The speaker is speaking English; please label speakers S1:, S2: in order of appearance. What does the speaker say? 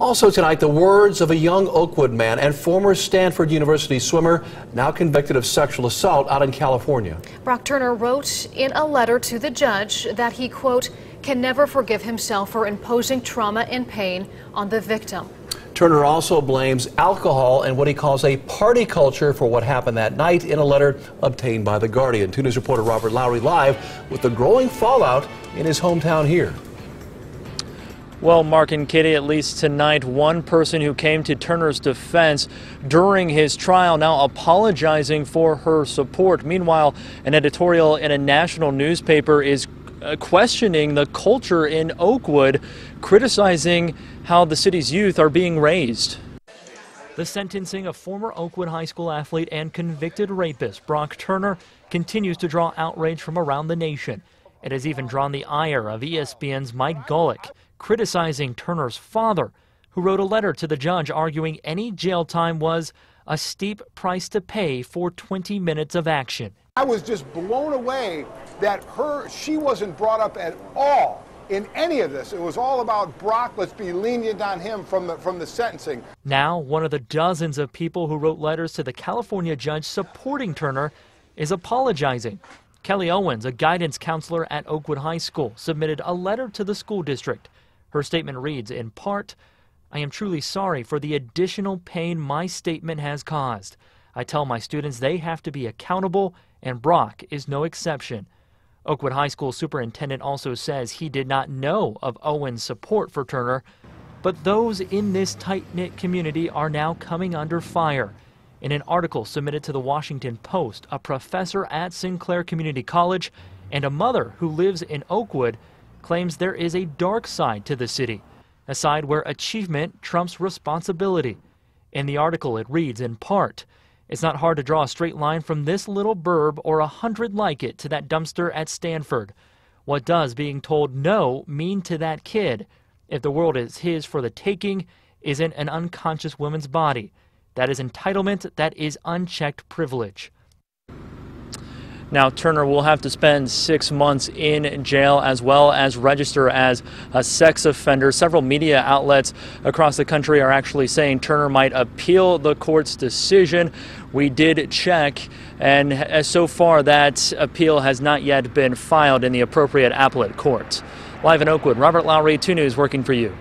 S1: Also tonight, the words of a young Oakwood man and former Stanford University swimmer now convicted of sexual assault out in California.
S2: Brock Turner wrote in a letter to the judge that he, quote, can never forgive himself for imposing trauma and pain on the victim.
S1: Turner also blames alcohol and what he calls a party culture for what happened that night in a letter obtained by The Guardian. 2 News reporter Robert Lowry live with the growing fallout in his hometown here.
S3: Well, Mark and Katie, at least tonight, one person who came to Turner's defense during his trial now apologizing for her support. Meanwhile, an editorial in a national newspaper is questioning the culture in Oakwood, criticizing how the city's youth are being raised. The sentencing of former Oakwood High School athlete and convicted rapist Brock Turner continues to draw outrage from around the nation. It has even drawn the ire of ESPN's Mike Golick, criticizing Turner's father, who wrote a letter to the judge arguing any jail time was a steep price to pay for 20 minutes of action.
S4: I was just blown away that she wasn't brought up at all in any of this. It was all about Brock. Let's be lenient on him from the sentencing.
S3: Now, one of the dozens of people who wrote letters to the California judge supporting Turner is apologizing. Kelly Owens, a guidance counselor at Oakwood High School, submitted a letter to the school district. Her statement reads, in part, I am truly sorry for the additional pain my statement has caused. I tell my students they have to be accountable, and Brock is no exception. Oakwood High School superintendent also says he did not know of Owens' support for Turner, but those in this tight-knit community are now coming under fire. In an article submitted to the Washington Post, a professor at Sinclair Community College and a mother who lives in Oakwood claims there is a dark side to the city, a side where achievement trumps responsibility. In the article, it reads in part, it's not hard to draw a straight line from this little burb or 100 like it to that dumpster at Stanford. What does being told no mean to that kid? If the world is his for the taking, isn't an unconscious woman's body. That is entitlement, that is unchecked privilege. Now, Turner will have to spend 6 months in jail as well as register as a sex offender. Several media outlets across the country are actually saying Turner might appeal the court's decision. We did check, and so far that appeal has not yet been filed in the appropriate appellate court. Live in Oakwood, Robert Lowry, 2 News, working for you.